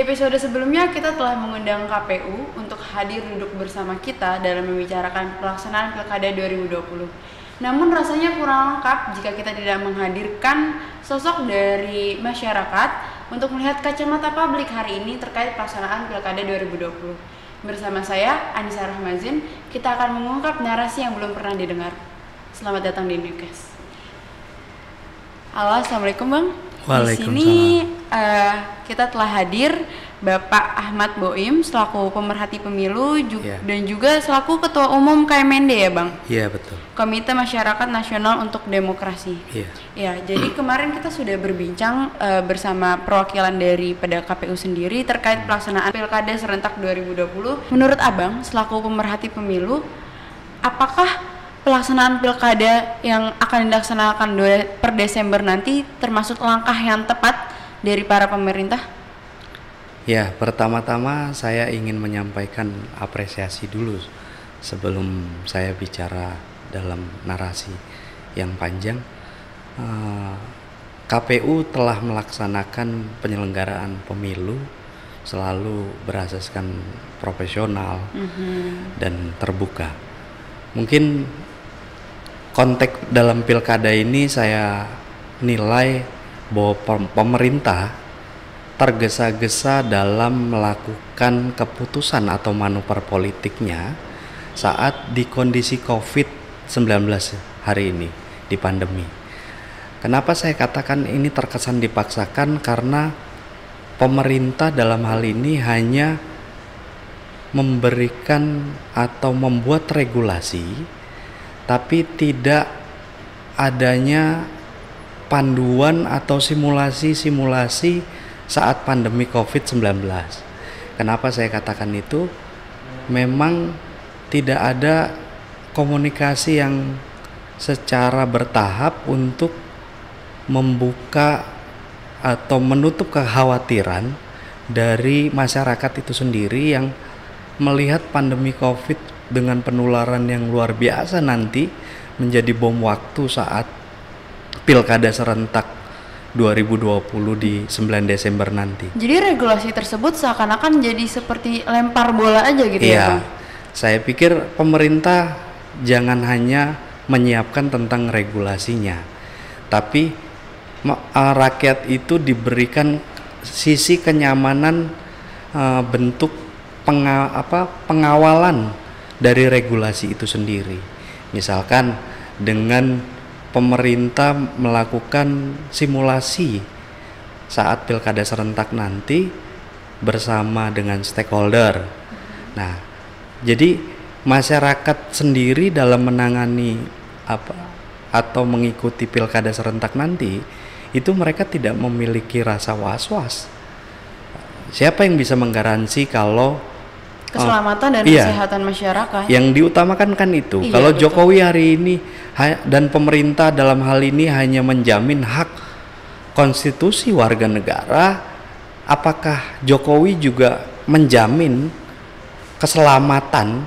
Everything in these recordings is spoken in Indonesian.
episode sebelumnya kita telah mengundang KPU untuk hadir duduk bersama kita dalam membicarakan pelaksanaan Pilkada 2020. Namun rasanya kurang lengkap jika kita tidak menghadirkan sosok dari masyarakat untuk melihat kacamata publik hari ini terkait pelaksanaan Pilkada 2020. Bersama saya, Anissa Rahmazin, kita akan mengungkap narasi yang belum pernah didengar. Selamat datang di Newcast. Halo, Assalamualaikum Bang. Di sini kita telah hadir Bapak Ahmad Boim selaku pemerhati pemilu dan juga selaku Ketua Umum KMND ya Bang? Iya betul. Komite Masyarakat Nasional untuk Demokrasi. Iya. Ya, jadi kemarin kita sudah berbincang bersama perwakilan dari pada KPU sendiri terkait pelaksanaan Pilkada serentak 2020. Menurut Abang selaku pemerhati pemilu, apakah pelaksanaan pilkada yang akan dilaksanakan per Desember nanti termasuk langkah yang tepat dari para pemerintah? Ya, pertama-tama saya ingin menyampaikan apresiasi dulu sebelum saya bicara dalam narasi yang panjang. KPU telah melaksanakan penyelenggaraan pemilu selalu berasaskan profesional dan terbuka. Mungkin konteks dalam pilkada ini saya nilai bahwa pemerintah tergesa-gesa dalam melakukan keputusan atau manuver politiknya saat di kondisi COVID-19 hari ini, di pandemi. Kenapa saya katakan ini terkesan dipaksakan? Karena pemerintah dalam hal ini hanya memberikan atau membuat regulasi tapi tidak adanya panduan atau simulasi-simulasi saat pandemi COVID-19. Kenapa saya katakan itu? Memang tidak ada komunikasi yang secara bertahap untuk membuka atau menutup kekhawatiran dari masyarakat itu sendiri yang melihat pandemi COVID dengan penularan yang luar biasa nanti menjadi bom waktu saat Pilkada serentak 2020 di 9 Desember nanti. Jadi regulasi tersebut seakan-akan jadi seperti lempar bola aja gitu ya Bang? Saya pikir pemerintah jangan hanya menyiapkan tentang regulasinya, tapi rakyat itu diberikan sisi kenyamanan bentuk pengawalan dari regulasi itu sendiri. Misalkan dengan pemerintah melakukan simulasi saat pilkada serentak nanti bersama dengan stakeholder. Nah, jadi masyarakat sendiri dalam menangani atau mengikuti pilkada serentak nanti itu mereka tidak memiliki rasa was-was. Siapa yang bisa menggaransi kalau keselamatan dan kesehatan masyarakat? Yang diutamakan kan itu. Iya, kalau betul. Jokowi hari ini dan pemerintah dalam hal ini hanya menjamin hak konstitusi warga negara, apakah Jokowi juga menjamin keselamatan,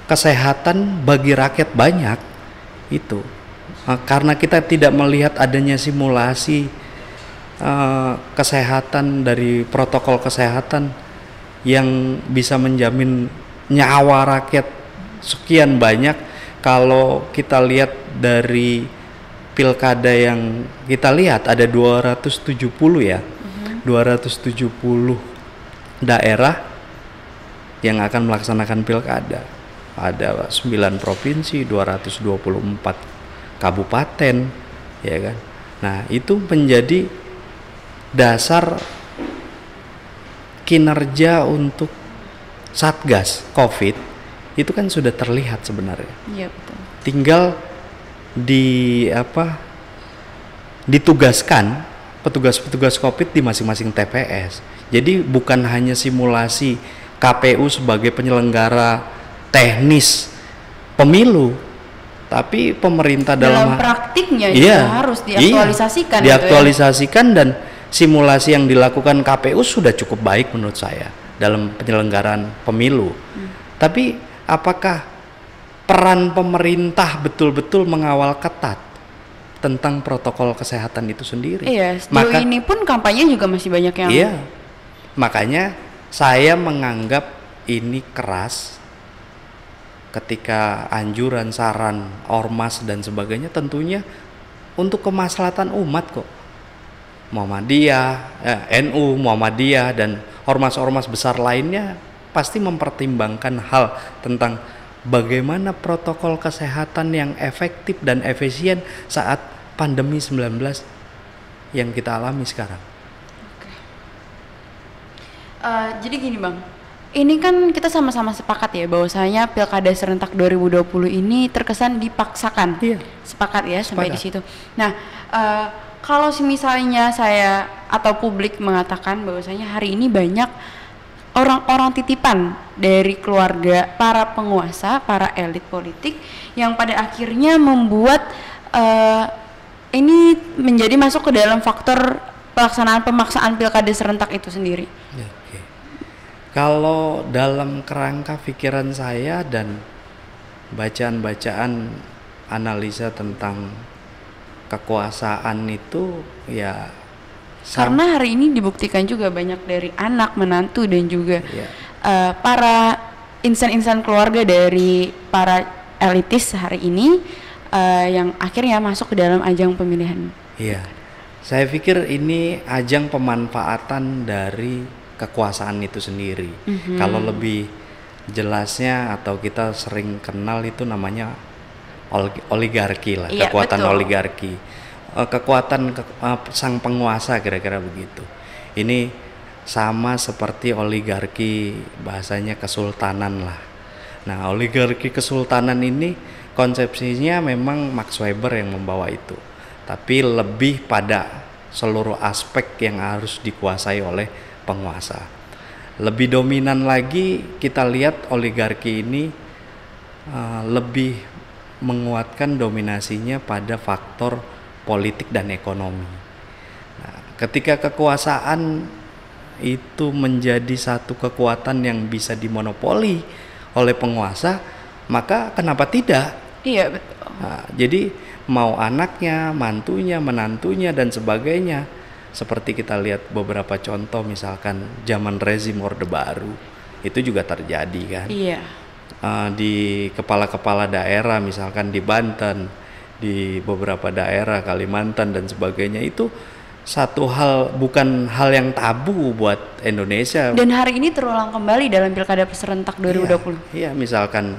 kesehatan bagi rakyat banyak? Itu karena kita tidak melihat adanya simulasi kesehatan dari protokol kesehatan yang bisa menjamin nyawa rakyat sekian banyak. Kalau kita lihat dari pilkada yang kita lihat ada 270 ya, 270 daerah yang akan melaksanakan pilkada. Ada 9 provinsi, 224 kabupaten, ya kan. Nah, itu menjadi dasar kinerja untuk Satgas COVID itu kan sudah terlihat sebenarnya. Iya betul. Tinggal ditugaskan petugas-petugas COVID di masing-masing TPS. Jadi bukan hanya simulasi KPU sebagai penyelenggara teknis pemilu, tapi pemerintah dalam praktiknya juga harus diaktualisasikan. Diaktualisasikan dan simulasi yang dilakukan KPU sudah cukup baik menurut saya dalam penyelenggaraan pemilu. Tapi apakah peran pemerintah betul-betul mengawal ketat tentang protokol kesehatan itu sendiri? Iya, sejauh ini pun kampanye juga masih banyak yang Makanya saya menganggap ini keras ketika anjuran, saran, ormas dan sebagainya tentunya untuk kemaslahatan umat kok. Muhammadiyah, NU, Muhammadiyah dan ormas-ormas besar lainnya pasti mempertimbangkan hal tentang bagaimana protokol kesehatan yang efektif dan efisien saat pandemi 19 yang kita alami sekarang. Jadi gini Bang, ini kan kita sama-sama sepakat ya bahwasanya Pilkada serentak 2020 ini terkesan dipaksakan. Iya. Sepakat ya sampai di situ. Nah, kalau misalnya saya atau publik mengatakan bahwasanya hari ini banyak orang-orang titipan dari keluarga para penguasa, para elit politik yang pada akhirnya membuat ini menjadi masuk ke dalam faktor pelaksanaan pemaksaan Pilkada serentak itu sendiri. Oke. Kalau dalam kerangka pikiran saya dan bacaan-bacaan analisa tentang kekuasaan itu ya karena hari ini dibuktikan juga banyak dari anak, menantu dan juga para insan-insan keluarga dari para elitis hari ini yang akhirnya masuk ke dalam ajang pemilihan. Iya. Saya pikir ini ajang pemanfaatan dari kekuasaan itu sendiri. Kalau lebih jelasnya atau kita sering kenal itu namanya oligarki lah, kekuatan betul. Oligarki, kekuatan sang penguasa kira-kira begitu. Ini sama seperti oligarki bahasanya kesultanan lah. Nah, oligarki kesultanan ini konsepsinya memang Max Weber yang membawa itu, tapi lebih pada seluruh aspek yang harus dikuasai oleh penguasa. Lebih dominan lagi kita lihat oligarki ini lebih menguatkan dominasinya pada faktor politik dan ekonomi. Nah, ketika kekuasaan itu menjadi satu kekuatan yang bisa dimonopoli oleh penguasa, maka kenapa tidak? Iya betul. Nah, jadi mau anaknya, mantunya, menantunya dan sebagainya. Seperti kita lihat beberapa contoh misalkan zaman rezim Orde Baru itu juga terjadi kan. Iya. Di kepala-kepala daerah misalkan di Banten, di beberapa daerah Kalimantan dan sebagainya itu satu hal, bukan hal yang tabu buat Indonesia. Dan hari ini terulang kembali dalam Pilkada serentak 2020. Iya, misalkan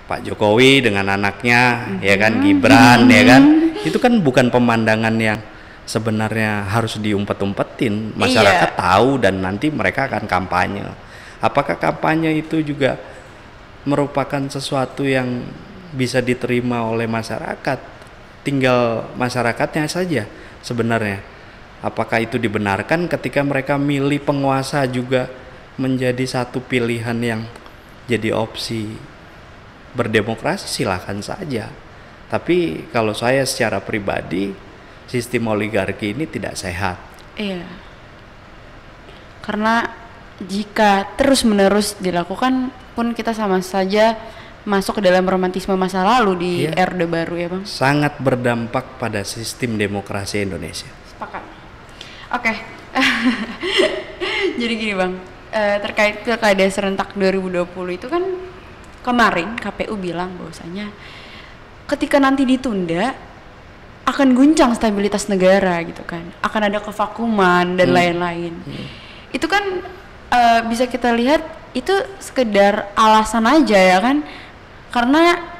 Pak Jokowi dengan anaknya, ya kan Gibran, ya kan. Itu kan bukan pemandangan yang sebenarnya harus diumpet-umpetin. Masyarakat tahu dan nanti mereka akan kampanye. Apakah kampanye itu juga merupakan sesuatu yang bisa diterima oleh masyarakat? Tinggal masyarakatnya saja sebenarnya. Apakah itu dibenarkan ketika mereka milih penguasa juga menjadi satu pilihan yang jadi opsi berdemokrasi, silakan saja. Tapi kalau saya secara pribadi sistem oligarki ini tidak sehat. Iya. Karena jika terus-menerus dilakukan pun kita sama saja masuk ke dalam romantisme masa lalu di Orde Baru ya Bang. Sangat berdampak pada sistem demokrasi Indonesia. Sepakat. Oke. Jadi gini Bang, terkait Pilkada serentak 2020 itu kan kemarin KPU bilang bahwasanya ketika nanti ditunda akan guncang stabilitas negara gitu kan, akan ada kevakuman dan lain-lain. Itu kan bisa kita lihat itu sekedar alasan aja ya kan, karena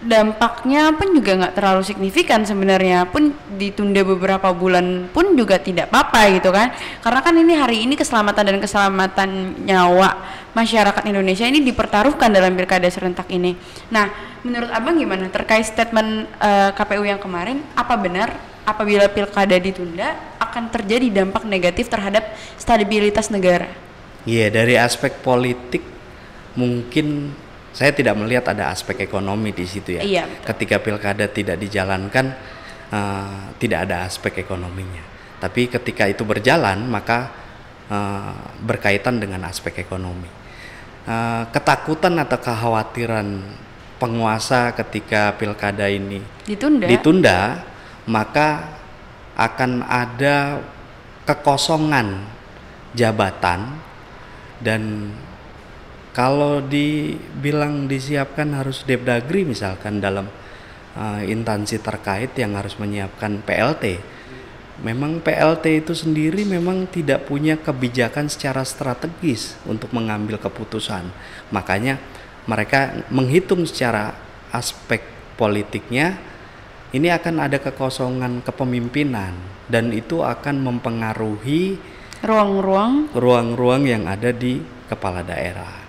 dampaknya pun juga nggak terlalu signifikan sebenarnya, pun ditunda beberapa bulan pun juga tidak apa-apa gitu kan, karena kan ini hari ini keselamatan dan keselamatan nyawa masyarakat Indonesia ini dipertaruhkan dalam Pilkada serentak ini. Nah, menurut Abang gimana terkait statement KPU yang kemarin? Apa benar apabila Pilkada ditunda akan terjadi dampak negatif terhadap stabilitas negara? Iya, dari aspek politik mungkin saya tidak melihat ada aspek ekonomi di situ ya. Iya, ketika Pilkada tidak dijalankan tidak ada aspek ekonominya. Tapi ketika itu berjalan maka berkaitan dengan aspek ekonomi. Ketakutan atau kekhawatiran penguasa ketika Pilkada ini ditunda, maka akan ada kekosongan jabatan, dan kalau dibilang disiapkan harus Depdagri misalkan dalam instansi terkait yang harus menyiapkan PLT. Memang PLT itu sendiri memang tidak punya kebijakan secara strategis untuk mengambil keputusan. Makanya mereka menghitung secara aspek politiknya, ini akan ada kekosongan kepemimpinan dan itu akan mempengaruhi ruang-ruang yang ada di kepala daerah.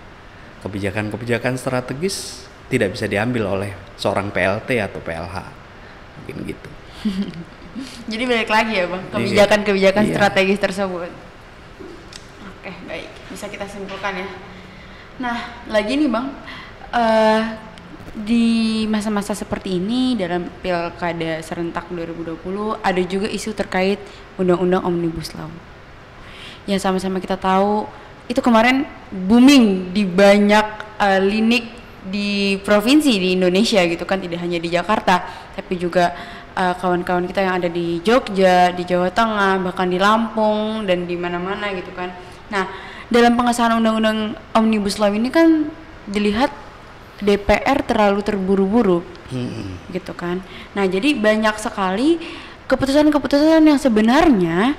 Kebijakan-kebijakan strategis tidak bisa diambil oleh seorang PLT atau PLH. Mungkin gitu. Jadi balik lagi ya Bang, kebijakan-kebijakan Iya. strategis tersebut. Oke, baik, bisa kita simpulkan ya. Nah, lagi nih Bang, di masa-masa seperti ini dalam Pilkada serentak 2020 ada juga isu terkait Undang-Undang Omnibus Law. Yang sama-sama kita tahu itu kemarin booming di banyak linik di provinsi di Indonesia gitu kan, tidak hanya di Jakarta, tapi juga kawan-kawan kita yang ada di Jogja, di Jawa Tengah, bahkan di Lampung dan di mana-mana gitu kan. Nah, dalam pengesahan Undang-Undang Omnibus Law ini kan dilihat DPR terlalu terburu-buru, gitu kan. Nah, jadi banyak sekali keputusan-keputusan yang sebenarnya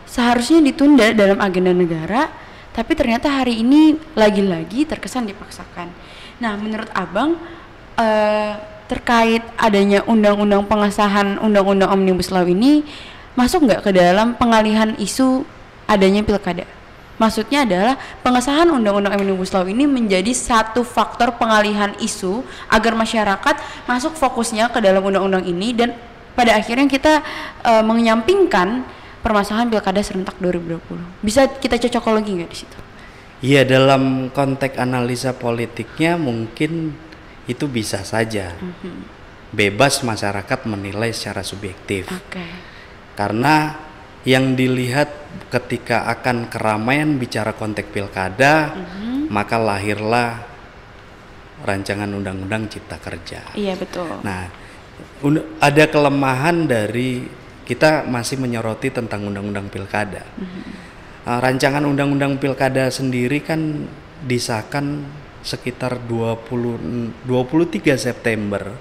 seharusnya ditunda dalam agenda negara, tapi ternyata hari ini lagi-lagi terkesan dipaksakan. Nah, menurut Abang, terkait adanya undang-undang pengesahan undang-undang Omnibus Law ini masuk nggak ke dalam pengalihan isu adanya pilkada? Maksudnya adalah pengesahan undang-undang Omnibus Law ini menjadi satu faktor pengalihan isu agar masyarakat masuk fokusnya ke dalam undang-undang ini dan pada akhirnya kita menyampingkan permasalahan pilkada serentak 2020. Bisa kita cocokologi nggak di situ? Iya, dalam konteks analisa politiknya mungkin itu bisa saja. Bebas masyarakat menilai secara subjektif. Karena yang dilihat ketika akan keramaian bicara konteks pilkada, maka lahirlah rancangan undang-undang Cipta Kerja. Iya, betul. Nah, ada kelemahan dari kita masih menyoroti tentang undang-undang pilkada. Rancangan undang-undang pilkada sendiri kan disahkan sekitar 23 September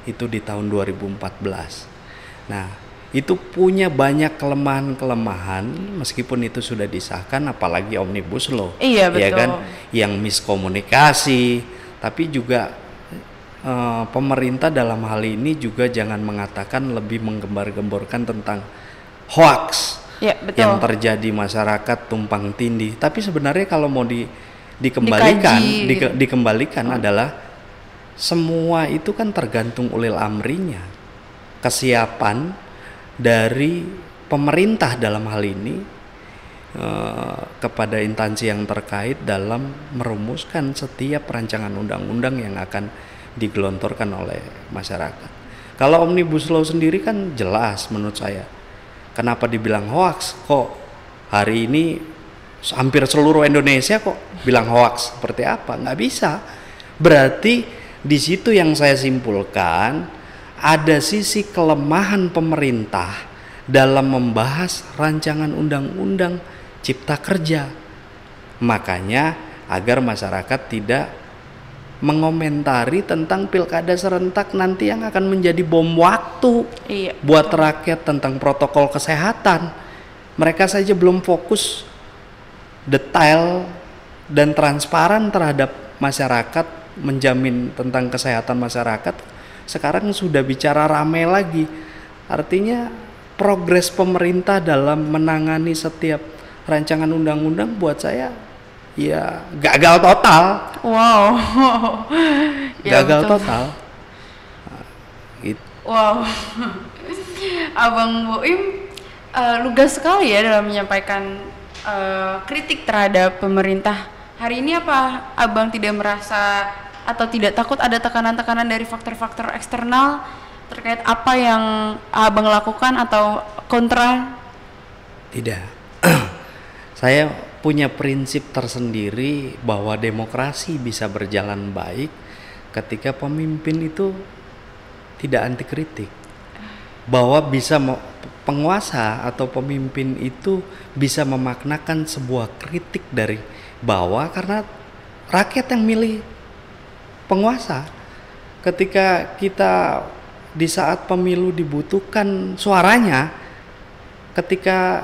itu di tahun 2014. Nah, itu punya banyak kelemahan-kelemahan meskipun itu sudah disahkan, apalagi Omnibus Law. Iya, betul. Ya kan, yang miskomunikasi, tapi juga pemerintah dalam hal ini juga jangan mengatakan lebih menggembar-gemborkan tentang hoax yang terjadi masyarakat tumpang tindih. Tapi sebenarnya kalau mau dikembalikan adalah semua itu kan tergantung ulil amrinya, kesiapan dari pemerintah dalam hal ini kepada instansi yang terkait dalam merumuskan setiap rancangan undang-undang yang akan digelontorkan oleh masyarakat. Kalau Omnibus Law sendiri kan jelas menurut saya. Kenapa dibilang hoax? Kok hari ini hampir seluruh Indonesia kok bilang hoax? Seperti apa? Nggak bisa. Berarti di situ yang saya simpulkan ada sisi kelemahan pemerintah dalam membahas rancangan undang-undang Cipta Kerja. Makanya agar masyarakat tidak mengomentari tentang pilkada serentak nanti yang akan menjadi bom waktu buat rakyat tentang protokol kesehatan. Mereka saja belum fokus detail dan transparan terhadap masyarakat, menjamin tentang kesehatan masyarakat. Sekarang sudah bicara rame lagi. Artinya progres pemerintah dalam menangani setiap rancangan undang-undang buat saya ya gagal total. Wow. Gagal total. Gitu. Wow. Abang Boim lugas sekali ya dalam menyampaikan kritik terhadap pemerintah. Hari ini apa Abang tidak merasa atau tidak takut ada tekanan-tekanan dari faktor-faktor eksternal terkait apa yang Abang lakukan atau kontra? Tidak. Saya punya prinsip tersendiri bahwa demokrasi bisa berjalan baik ketika pemimpin itu tidak anti kritik. Bahwa bisa penguasa atau pemimpin itu bisa memaknakan sebuah kritik dari bawah karena rakyat yang milih penguasa. Ketika kita di saat pemilu dibutuhkan suaranya, ketika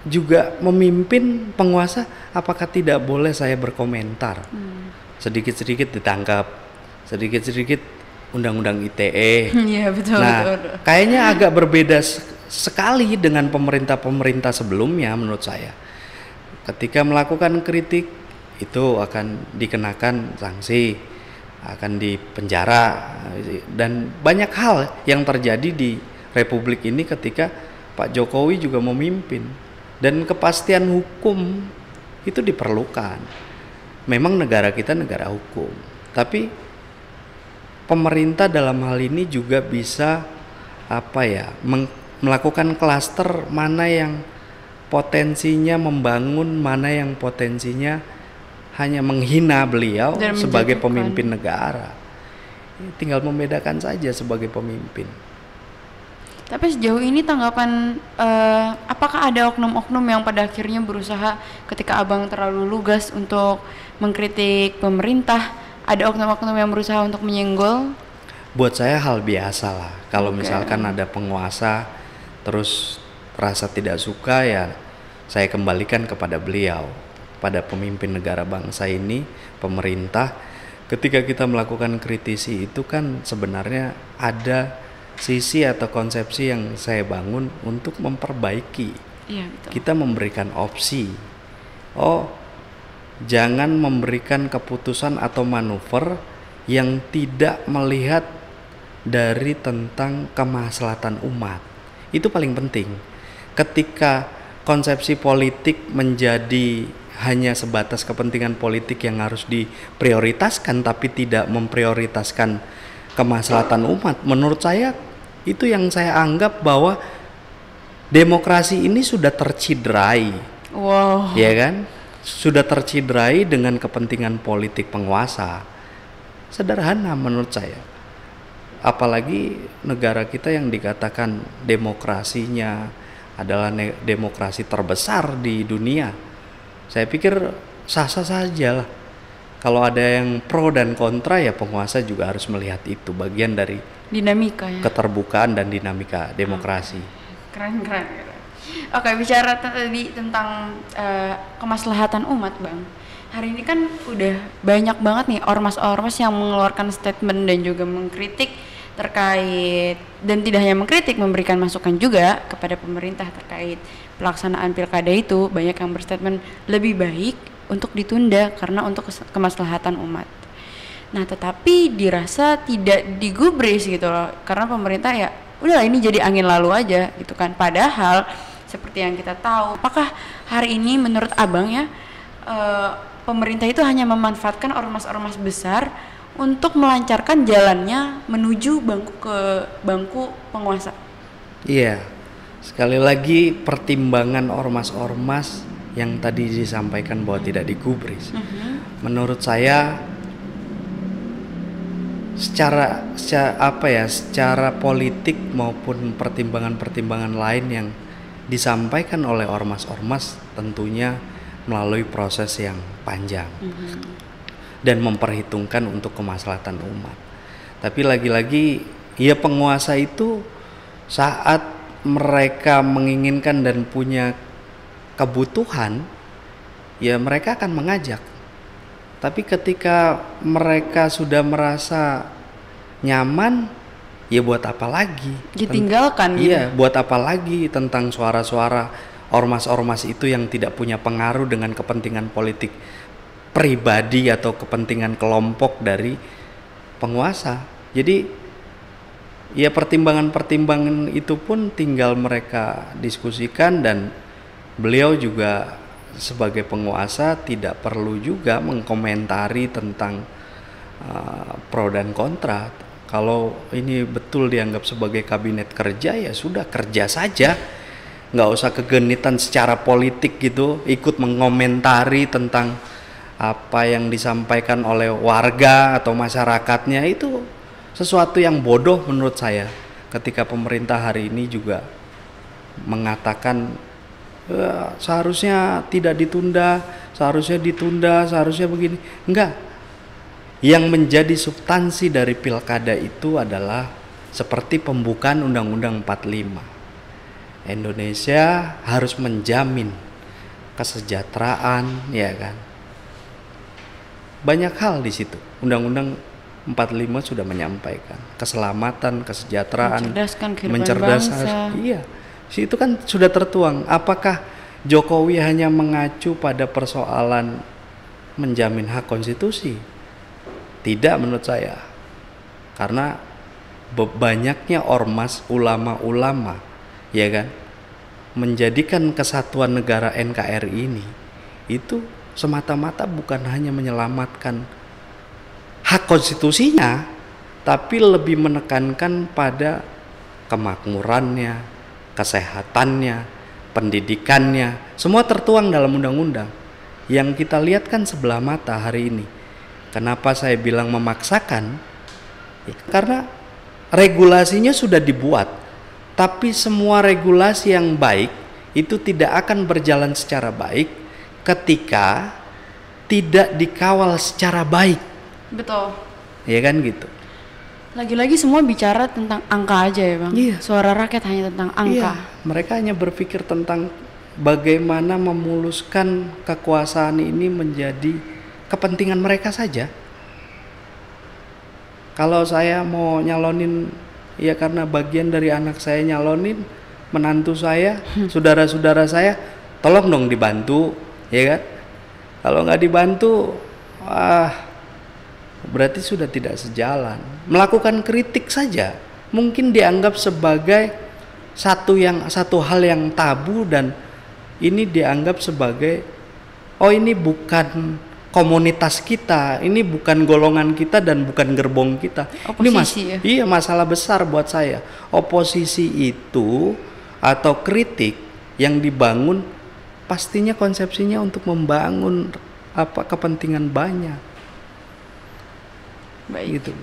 juga memimpin penguasa, apakah tidak boleh saya berkomentar? Sedikit-sedikit ditangkap, sedikit-sedikit undang-undang ITE. Iya betul. Nah, betul. kayaknya agak berbeda sekali dengan pemerintah-pemerintah sebelumnya menurut saya. Ketika melakukan kritik itu akan dikenakan sanksi, akan dipenjara, dan banyak hal yang terjadi di Republik ini ketika Pak Jokowi juga memimpin, dan kepastian hukum itu diperlukan. Memang negara kita negara hukum, tapi pemerintah dalam hal ini juga bisa melakukan klaster mana yang potensinya membangun, mana yang potensinya hanya menghina beliau sebagai pemimpin negara. Tinggal membedakan saja sebagai pemimpin. Tapi sejauh ini tanggapan apakah ada oknum-oknum yang pada akhirnya berusaha ketika abang terlalu lugas untuk mengkritik pemerintah, ada oknum-oknum yang berusaha untuk menyenggol? Buat saya hal biasa lah. Kalau misalkan ada penguasa terus rasa tidak suka, ya saya kembalikan kepada beliau, pada pemimpin negara bangsa ini, pemerintah. Ketika kita melakukan kritisi itu kan sebenarnya ada sisi atau konsepsi yang saya bangun untuk memperbaiki. Iya, betul. Kita memberikan opsi. Jangan memberikan keputusan atau manuver yang tidak melihat dari tentang kemaslahatan umat. Itu paling penting. Ketika konsepsi politik menjadi hanya sebatas kepentingan politik yang harus diprioritaskan tapi tidak memprioritaskan kemaslahatan umat, menurut saya itu yang saya anggap bahwa demokrasi ini sudah tercidrai. Wow. Ya kan? Sudah tercidrai dengan kepentingan politik penguasa. Sederhana menurut saya. Apalagi negara kita yang dikatakan demokrasinya adalah demokrasi terbesar di dunia. Saya pikir sah-sah saja lah. Kalau ada yang pro dan kontra, ya penguasa juga harus melihat itu bagian dari dinamika ya, keterbukaan dan dinamika demokrasi. Keren. Oke, bicara tadi tentang kemaslahatan umat, Bang. Hari ini kan udah banyak banget nih ormas-ormas yang mengeluarkan statement dan juga mengkritik terkait, dan tidak hanya mengkritik, memberikan masukan juga kepada pemerintah terkait pelaksanaan pilkada itu. Banyak yang berstatement lebih baik untuk ditunda karena untuk kemaslahatan umat. Nah, tetapi dirasa tidak digubris gitu loh, karena pemerintah ya udahlah ini jadi angin lalu aja gitu kan. Padahal seperti yang kita tahu, apakah hari ini menurut abang ya pemerintah itu hanya memanfaatkan ormas-ormas besar untuk melancarkan jalannya menuju bangku penguasa? Iya, sekali lagi pertimbangan ormas-ormas yang tadi disampaikan bahwa tidak digubris. Menurut saya secara politik maupun pertimbangan-pertimbangan lain yang disampaikan oleh ormas-ormas tentunya melalui proses yang panjang dan memperhitungkan untuk kemaslahatan umat. Tapi lagi-lagi ya penguasa itu saat mereka menginginkan dan punya kebutuhan, ya mereka akan mengajak. Tapi ketika mereka sudah merasa nyaman, ya buat apa lagi? Ditinggalkan gitu. Iya, buat apa lagi tentang suara-suara ormas-ormas itu yang tidak punya pengaruh dengan kepentingan politik pribadi atau kepentingan kelompok dari penguasa. Jadi ya pertimbangan-pertimbangan itu pun tinggal mereka diskusikan, dan beliau juga sebagai penguasa tidak perlu juga mengkomentari tentang pro dan kontra. Kalau ini betul dianggap sebagai kabinet kerja, ya sudah kerja saja, nggak usah kegenitan secara politik gitu, ikut mengomentari tentang apa yang disampaikan oleh warga atau masyarakatnya. Itu sesuatu yang bodoh menurut saya, ketika pemerintah hari ini juga mengatakan seharusnya tidak ditunda, seharusnya ditunda, seharusnya begini. Enggak. Yang menjadi substansi dari pilkada itu adalah seperti pembukaan Undang-Undang 45. Indonesia harus menjamin kesejahteraan, ya kan. Banyak hal di situ. Undang-Undang 45 sudah menyampaikan keselamatan, kesejahteraan, mencerdaskan kehidupan mencerdaskan bangsa. Iya. Itu kan sudah tertuang. Apakah Jokowi hanya mengacu pada persoalan menjamin hak konstitusi? Tidak menurut saya. Karena banyaknya ormas ulama-ulama, ya kan, menjadikan kesatuan negara NKRI ini itu semata-mata bukan hanya menyelamatkan hak konstitusinya, tapi lebih menekankan pada kemakmurannya, kesehatannya, pendidikannya, semua tertuang dalam undang-undang. Yang kita lihat kan sebelah mata hari ini. Kenapa saya bilang memaksakan? Ya, karena regulasinya sudah dibuat, tapi semua regulasi yang baik itu tidak akan berjalan secara baik ketika tidak dikawal secara baik. Betul. Ya kan gitu. Lagi-lagi semua bicara tentang angka aja ya Bang. Iya. Suara rakyat hanya tentang angka. Iya, mereka hanya berpikir tentang bagaimana memuluskan kekuasaan ini menjadi kepentingan mereka saja. Kalau saya mau nyalonin, ya karena bagian dari anak saya nyalonin, menantu saya, saudara-saudara saya, tolong dong dibantu, ya kan? Kalau nggak dibantu, berarti sudah tidak sejalan. Melakukan kritik saja mungkin dianggap sebagai satu hal yang tabu, dan ini dianggap sebagai ini bukan komunitas kita, ini bukan golongan kita dan bukan gerbong kita. Oposisi, ini iya, masalah besar buat saya. Oposisi itu atau kritik yang dibangun pastinya konsepsinya untuk membangun kepentingan banyak. Baik. Gitu.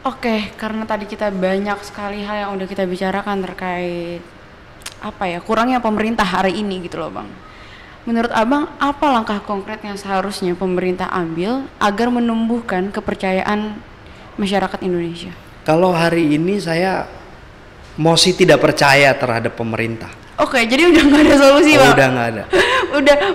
Oke, karena tadi kita banyak sekali hal yang udah kita bicarakan terkait kurangnya pemerintah hari ini gitu loh Bang. Menurut Abang, apa langkah konkret yang seharusnya pemerintah ambil agar menumbuhkan kepercayaan masyarakat Indonesia? Kalau hari ini saya masih tidak percaya terhadap pemerintah. Oke, jadi udah nggak ada solusi Bang? Udah nggak ada.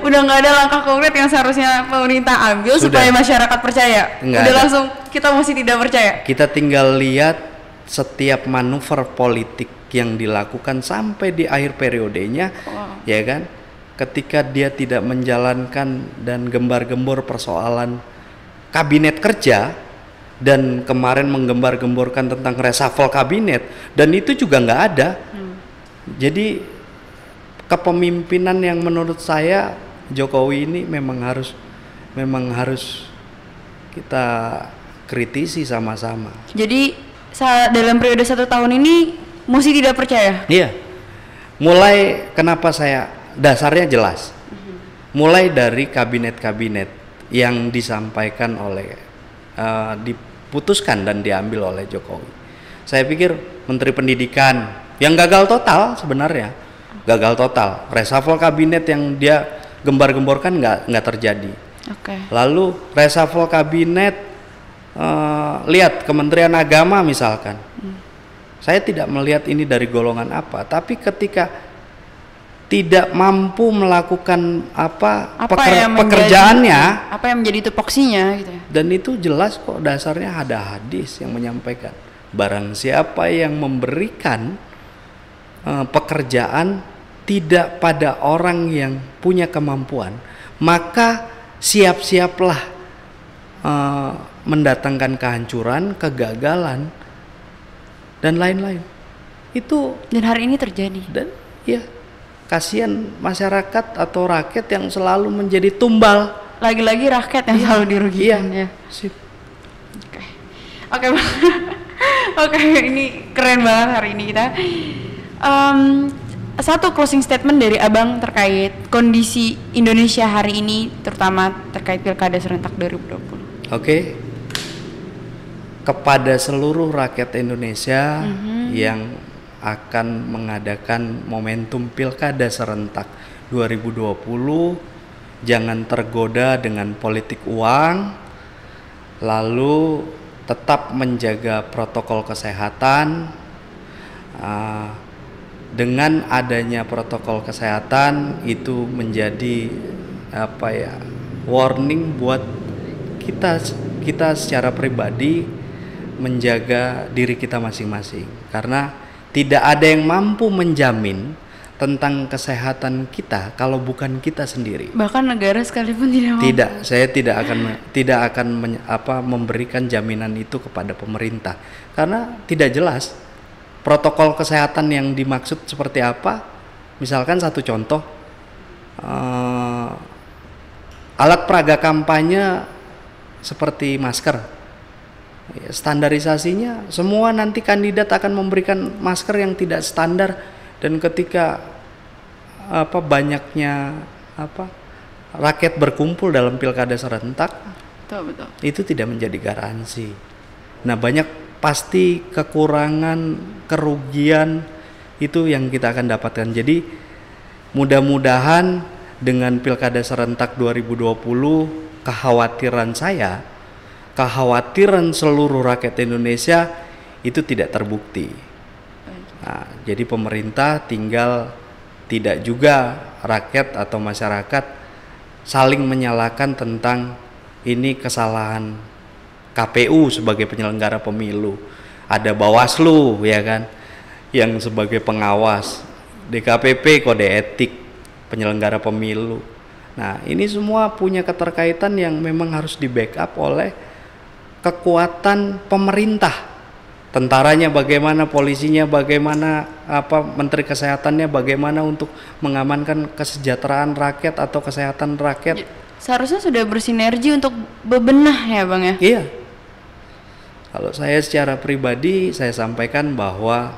udah nggak ada langkah konkret yang seharusnya pemerintah ambil supaya masyarakat percaya. Udah langsung kita masih tidak percaya. Kita tinggal lihat setiap manuver politik yang dilakukan sampai di akhir periodenya, ya kan? Ketika dia tidak menjalankan dan gembar-gembor persoalan kabinet kerja, dan kemarin menggembar-gemborkan tentang reshuffle kabinet, dan itu juga nggak ada. Jadi kepemimpinan yang menurut saya Jokowi ini memang harus kita kritisi sama-sama. Jadi dalam periode 1 tahun ini masih tidak percaya? Iya. Mulai kenapa saya dasarnya jelas. Mulai dari kabinet-kabinet yang disampaikan oleh diputuskan dan diambil oleh Jokowi. Saya pikir Menteri Pendidikan yang gagal total sebenarnya. Gagal total. Reshuffle kabinet yang dia gembar-gemborkan nggak terjadi. Lalu reshuffle kabinet, lihat Kementerian Agama misalkan. Saya tidak melihat ini dari golongan apa, tapi ketika tidak mampu melakukan pekerjaannya, apa yang menjadi tupoksinya gitu ya. Dan itu jelas kok, dasarnya ada hadis yang menyampaikan barang siapa yang memberikan pekerjaan tidak pada orang yang punya kemampuan, maka siap-siaplah mendatangkan kehancuran, kegagalan, dan lain-lain. Itu dan hari ini terjadi. Dan ya, kasihan masyarakat atau rakyat yang selalu menjadi tumbal. Lagi-lagi rakyat yang selalu dirugikan. Iya. Ya. Oke. Oke, ini keren banget hari ini kita. Satu closing statement dari Abang terkait kondisi Indonesia hari ini, terutama terkait Pilkada serentak 2020. Oke. Kepada seluruh rakyat Indonesia yang akan mengadakan momentum Pilkada serentak 2020. Jangan tergoda dengan politik uang, lalu tetap menjaga protokol kesehatan. Dengan adanya protokol kesehatan itu menjadi warning buat kita secara pribadi menjaga diri kita masing-masing, karena tidak ada yang mampu menjamin tentang kesehatan kita kalau bukan kita sendiri. Bahkan negara sekalipun tidak mampu. Tidak, saya tidak akan memberikan jaminan itu kepada pemerintah, karena tidak jelas protokol kesehatan yang dimaksud seperti apa. Misalkan satu contoh, alat peraga kampanye seperti masker, standarisasinya semua nanti kandidat akan memberikan masker yang tidak standar, dan ketika banyaknya rakyat berkumpul dalam pilkada serentak, betul. itu tidak menjadi garansi. Nah, banyak pasti kekurangan, kerugian itu yang kita akan dapatkan. Jadi mudah-mudahan dengan pilkada serentak 2020, kekhawatiran seluruh rakyat Indonesia itu tidak terbukti. Nah, jadi pemerintah tinggal tidak juga rakyat atau masyarakat saling menyalahkan tentang ini kesalahan KPU sebagai penyelenggara pemilu. Ada Bawaslu ya kan yang sebagai pengawas, DKPP kode etik penyelenggara pemilu. Nah, ini semua punya keterkaitan yang memang harus di backup oleh kekuatan pemerintah. Tentaranya bagaimana, polisinya bagaimana, menteri kesehatannya bagaimana untuk mengamankan kesejahteraan rakyat atau kesehatan rakyat. Seharusnya sudah bersinergi untuk bebenah ya Bang ya? Iya. Kalau saya secara pribadi saya sampaikan bahwa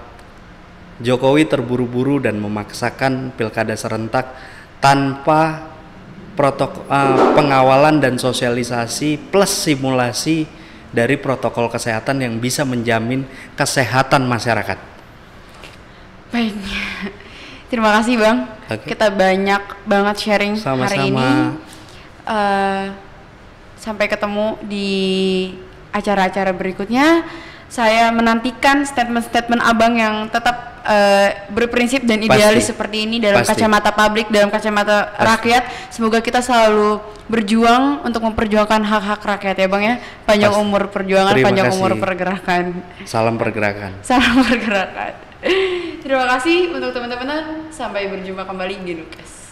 Jokowi terburu-buru dan memaksakan pilkada serentak tanpa pengawalan dan sosialisasi plus simulasi dari protokol kesehatan yang bisa menjamin kesehatan masyarakat. Baik, terima kasih Bang. Okay. Kita banyak banget sharing hari ini. Sampai ketemu di acara-acara berikutnya. Saya menantikan statement-statement Abang yang tetap berprinsip dan idealis seperti ini dalam kacamata publik, dalam kacamata rakyat. Semoga kita selalu berjuang untuk memperjuangkan hak-hak rakyat ya Bang ya. Panjang umur perjuangan, panjang umur pergerakan. Salam pergerakan. Salam pergerakan. Terima kasih untuk teman-teman. Sampai berjumpa kembali di Nukes.